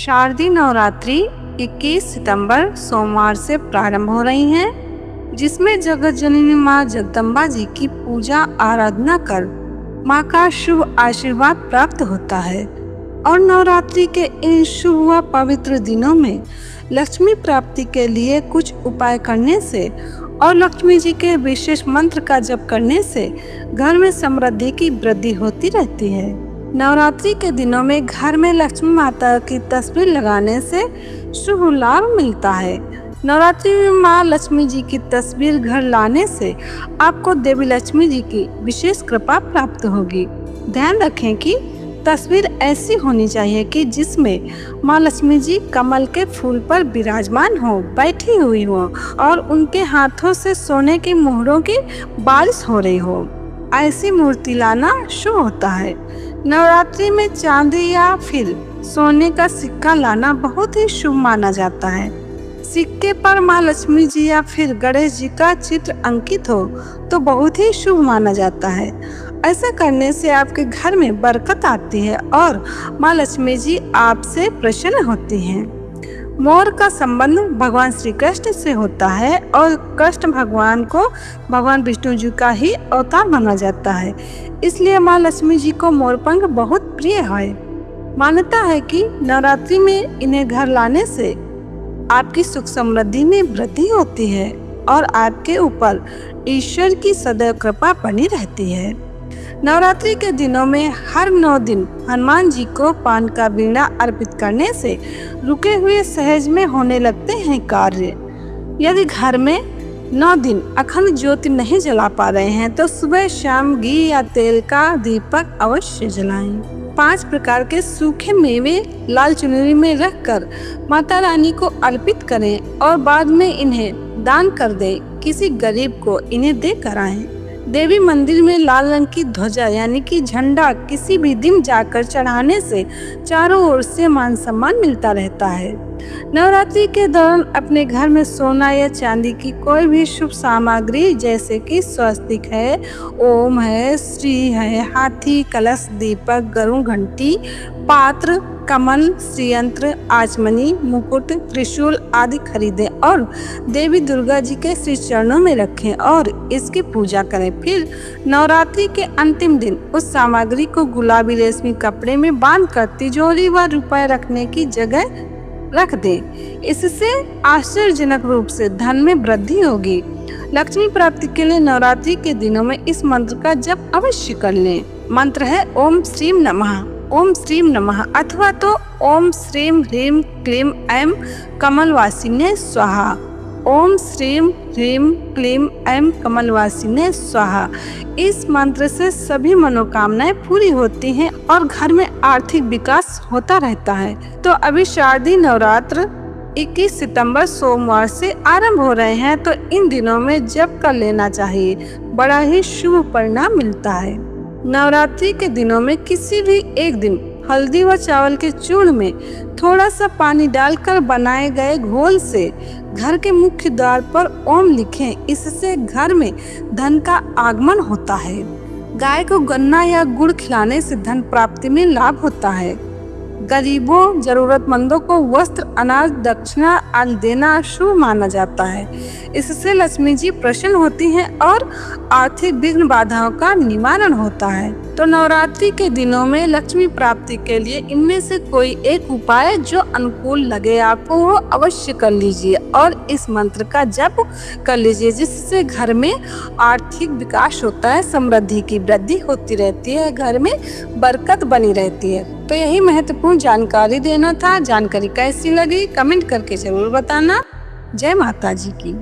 शारदीय नवरात्रि 21 सितंबर सोमवार से प्रारंभ हो रही हैं, जिसमें जगत जननी माँ जगदम्बा जी की पूजा आराधना कर माँ का शुभ आशीर्वाद प्राप्त होता है। और नवरात्रि के इन शुभ व पवित्र दिनों में लक्ष्मी प्राप्ति के लिए कुछ उपाय करने से और लक्ष्मी जी के विशेष मंत्र का जप करने से घर में समृद्धि की वृद्धि होती रहती है। नवरात्रि के दिनों में घर में लक्ष्मी माता की तस्वीर लगाने से शुभ लाभ मिलता है। नवरात्रि में माँ लक्ष्मी जी की तस्वीर घर लाने से आपको देवी लक्ष्मी जी की विशेष कृपा प्राप्त होगी। ध्यान रखें कि तस्वीर ऐसी होनी चाहिए कि जिसमें माँ लक्ष्मी जी कमल के फूल पर विराजमान हो, बैठी हुई हो और उनके हाथों से सोने की मोहरों की बारिश हो रही हो। ऐसी मूर्ति लाना शुभ होता है। नवरात्रि में चांदी या फिर सोने का सिक्का लाना बहुत ही शुभ माना जाता है। सिक्के पर माँ लक्ष्मी जी या फिर गणेश जी का चित्र अंकित हो तो बहुत ही शुभ माना जाता है। ऐसा करने से आपके घर में बरकत आती है और माँ लक्ष्मी जी आपसे प्रसन्न होती हैं। मोर का संबंध भगवान श्री कृष्ण से होता है और कृष्ण भगवान को भगवान विष्णु जी का ही अवतार माना जाता है, इसलिए माँ लक्ष्मी जी को मोरपंख बहुत प्रिय है। मान्यता है कि नवरात्रि में इन्हें घर लाने से आपकी सुख समृद्धि में वृद्धि होती है और आपके ऊपर ईश्वर की सदैव कृपा बनी रहती है। नवरात्रि के दिनों में हर 9 दिन हनुमान जी को पान का बीड़ा अर्पित करने से रुके हुए सहज में होने लगते हैं कार्य। यदि घर में 9 दिन अखंड ज्योति नहीं जला पा रहे हैं तो सुबह शाम घी या तेल का दीपक अवश्य जलाएं। 5 प्रकार के सूखे मेवे लाल चुनरी में रखकर माता रानी को अर्पित करें और बाद में इन्हें दान कर दें। किसी गरीब को इन्हें दे कर आएं। देवी मंदिर में लाल रंग की ध्वजा यानी कि झंडा किसी भी दिन जाकर चढ़ाने से चारों ओर से मान सम्मान मिलता रहता है। नवरात्रि के दौरान अपने घर में सोना या चांदी की कोई भी शुभ सामग्री जैसे कि स्वस्तिक है, ओम है, श्री है, हाथी, कलश, दीपक, गरुड़ घंटी, पात्र, कमल, श्रीयंत्र, आचमनी, मुकुट, त्रिशूल आदि खरीदें और देवी दुर्गा जी के श्री चरणों में रखें और इसकी पूजा करें। फिर नवरात्रि के अंतिम दिन उस सामग्री को गुलाबी रेशमी कपड़े में बांधकर तिजोरी व रुपए रखने की जगह रख दें। इससे आश्चर्यजनक रूप से धन में वृद्धि होगी। लक्ष्मी प्राप्ति के लिए नवरात्रि के दिनों में इस मंत्र का जप अवश्य कर लें। मंत्र है ओम श्रीम नमः, ओम श्रीम नमः अथवा तो ओम श्रीम ह्रीम क्लीम ऐं कमलवासिने स्वाहा। ओम श्रीम ह्रीम क्लीम ऐं कमलवासिने स्वाहा। इस मंत्र से सभी मनोकामनाएं पूरी होती हैं और घर में आर्थिक विकास होता रहता है। तो अभी शारदीय नवरात्र 21 सितंबर सोमवार से आरंभ हो रहे हैं, तो इन दिनों में जप कर लेना चाहिए, बड़ा ही शुभ परिणाम मिलता है। नवरात्रि के दिनों में किसी भी एक दिन हल्दी व चावल के चूर्ण में थोड़ा सा पानी डालकर बनाए गए घोल से घर के मुख्य द्वार पर ओम लिखें। इससे घर में धन का आगमन होता है। गाय को गन्ना या गुड़ खिलाने से धन प्राप्ति में लाभ होता है। गरीबों जरूरतमंदों को वस्त्र, अनाज, दक्षिणा आदि देना शुभ माना जाता है। इससे लक्ष्मी जी प्रसन्न होती हैं और आर्थिक विघ्न बाधाओं का निवारण होता है। तो नवरात्रि के दिनों में लक्ष्मी प्राप्ति के लिए इनमें से कोई एक उपाय जो अनुकूल लगे आपको वो अवश्य कर लीजिए और इस मंत्र का जप कर लीजिए, जिससे घर में आर्थिक विकास होता है, समृद्धि की वृद्धि होती रहती है, घर में बरकत बनी रहती है। तो यही महत्वपूर्ण जानकारी देना था। जानकारी कैसी लगी कमेंट करके जरूर बताना। जय माता जी की।